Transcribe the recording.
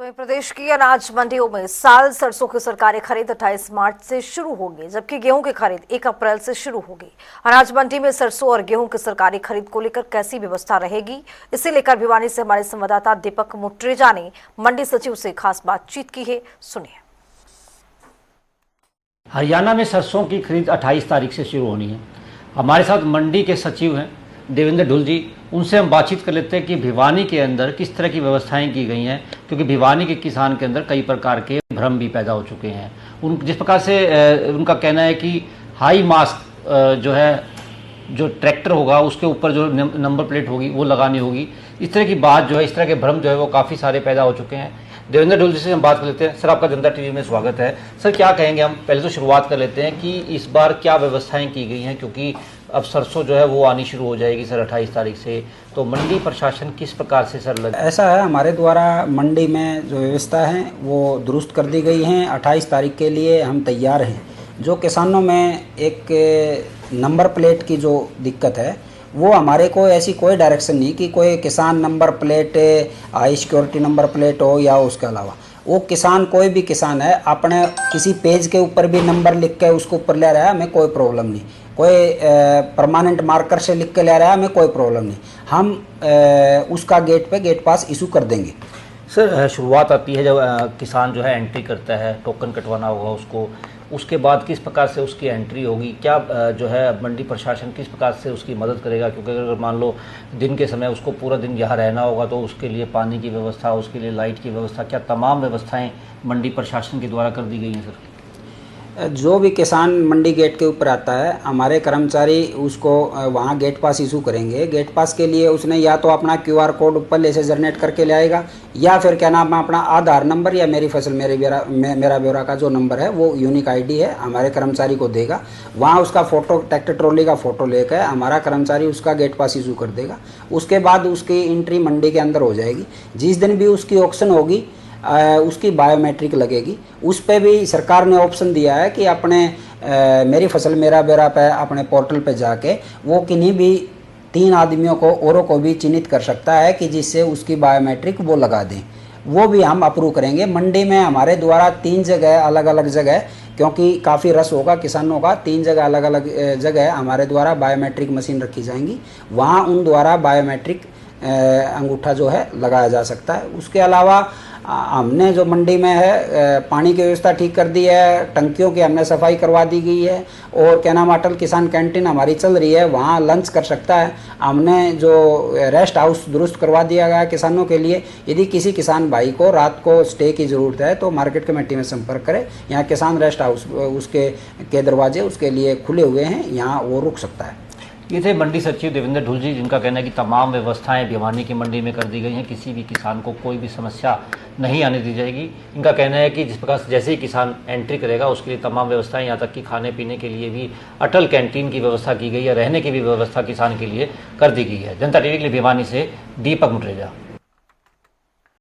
वहीं प्रदेश की अनाज मंडियों में साल सरसों की सरकारी खरीद 28 मार्च से शुरू होगी, जबकि गेहूं की खरीद 1 अप्रैल से शुरू होगी। अनाज मंडी में सरसों और गेहूं की सरकारी खरीद को लेकर कैसी व्यवस्था रहेगी, इसे लेकर भिवानी से हमारे संवाददाता दीपक मुट्रेजा ने मंडी सचिव से खास बातचीत की है। सुनिए। हरियाणा में सरसों की खरीद 28 तारीख से शुरू होनी है। हमारे साथ मंडी के सचिव हैं देवेंद्र ढुल जी, उनसे हम बातचीत कर लेते हैं कि भिवानी के अंदर किस तरह की व्यवस्थाएं की गई हैं, क्योंकि भिवानी के किसान के अंदर कई प्रकार के भ्रम भी पैदा हो चुके हैं। जिस प्रकार से उनका कहना है कि हाई मास्क जो है, जो ट्रैक्टर होगा उसके ऊपर जो नंबर प्लेट होगी वो लगानी होगी, इस तरह की बात जो है, इस तरह के भ्रम जो है वो काफ़ी सारे पैदा हो चुके हैं। देवेंद्र ढुल जी से हम बात कर लेते हैं। सर, आपका जनता टीवी में स्वागत है। सर, क्या कहेंगे, हम पहले तो शुरुआत कर लेते हैं कि इस बार क्या व्यवस्थाएं की गई हैं, क्योंकि अब सरसों जो है वो आनी शुरू हो जाएगी सर 28 तारीख से, तो मंडी प्रशासन किस प्रकार से सर ऐसा है, हमारे द्वारा मंडी में जो व्यवस्था है वो दुरुस्त कर दी गई हैं। 28 तारीख के लिए हम तैयार हैं। जो किसानों में एक नंबर प्लेट की जो दिक्कत है वो हमारे को ऐसी कोई डायरेक्शन नहीं कि कोई किसान number plate high security number plate हो या उसके अलावा वो किसान, कोई भी किसान है, अपने किसी पेज के ऊपर भी नंबर लिख के उसको ऊपर ले रहा है, हमें कोई प्रॉब्लम नहीं। कोई परमानेंट मार्कर से लिख के ले रहा है, हमें कोई प्रॉब्लम नहीं। हम उसका गेट पास इशू कर देंगे। सर, शुरुआत आती है जब किसान जो है एंट्री करता है, टोकन कटवाना होगा उसको, उसके बाद किस प्रकार से उसकी एंट्री होगी, क्या जो है मंडी प्रशासन किस प्रकार से उसकी मदद करेगा, क्योंकि अगर मान लो दिन के समय उसको पूरा दिन यहाँ रहना होगा तो उसके लिए पानी की व्यवस्था, उसके लिए लाइट की व्यवस्था, क्या तमाम व्यवस्थाएं मंडी प्रशासन के द्वारा कर दी गई हैं सर? जो भी किसान मंडी गेट के ऊपर आता है, हमारे कर्मचारी उसको वहाँ गेट पास इशू करेंगे। गेट पास के लिए उसने या तो अपना QR कोड ऊपर से जनरेट करके ले आएगा, या फिर क्या नाम है, अपना आधार नंबर या मेरी फसल मेरा ब्यौरा का जो नंबर है वो यूनिक ID है, हमारे कर्मचारी को देगा। वहाँ उसका फ़ोटो, ट्रैक्टर ट्रॉली का फ़ोटो लेकर हमारा कर्मचारी उसका गेट पास इशू कर देगा। उसके बाद उसकी एंट्री मंडी के अंदर हो जाएगी। जिस दिन भी उसकी ऑक्शन होगी उसकी बायोमेट्रिक लगेगी। उस पर भी सरकार ने ऑप्शन दिया है कि अपने मेरी फसल मेरा ब्यौरा पे अपने पोर्टल पे जाके वो किन्हीं भी 3 आदमियों को औरों को भी चिन्हित कर सकता है कि जिससे उसकी बायोमेट्रिक वो लगा दें। वो भी हम अप्रूव करेंगे। मंडी में हमारे द्वारा 3 जगह, अलग अलग जगह, क्योंकि काफ़ी रस होगा किसानों का, 3 जगह अलग अलग जगह हमारे द्वारा बायोमेट्रिक मशीन रखी जाएंगी। वहाँ उन द्वारा बायोमेट्रिक अंगूठा जो है लगाया जा सकता है। उसके अलावा हमने जो मंडी में है पानी की व्यवस्था ठीक कर दी है, टंकियों की हमने सफाई करवा दी गई है, और क्या नाम अटल किसान कैंटीन हमारी चल रही है, वहाँ लंच कर सकता है। हमने जो रेस्ट हाउस दुरुस्त करवा दिया गया है किसानों के लिए। यदि किसी किसान भाई को रात को स्टे की ज़रूरत है तो मार्केट कमेटी में संपर्क करें। यहाँ किसान रेस्ट हाउस उसके दरवाजे उसके लिए खुले हुए हैं, यहाँ वो रुक सकता है। ये थे मंडी सचिव देवेंद्र ढुल जी, जिनका कहना है कि तमाम व्यवस्थाएं भिवानी की मंडी में कर दी गई हैं, किसी भी किसान को कोई भी समस्या नहीं आने दी जाएगी। इनका कहना है कि जिस प्रकार से जैसे ही किसान एंट्री करेगा उसके लिए तमाम व्यवस्थाएं, यहाँ तक कि खाने पीने के लिए भी अटल कैंटीन की व्यवस्था की गई है, रहने की भी व्यवस्था किसान के लिए कर दी गई है। जनता टीवी के लिए भिवानी से दीपक मुट्रेजा।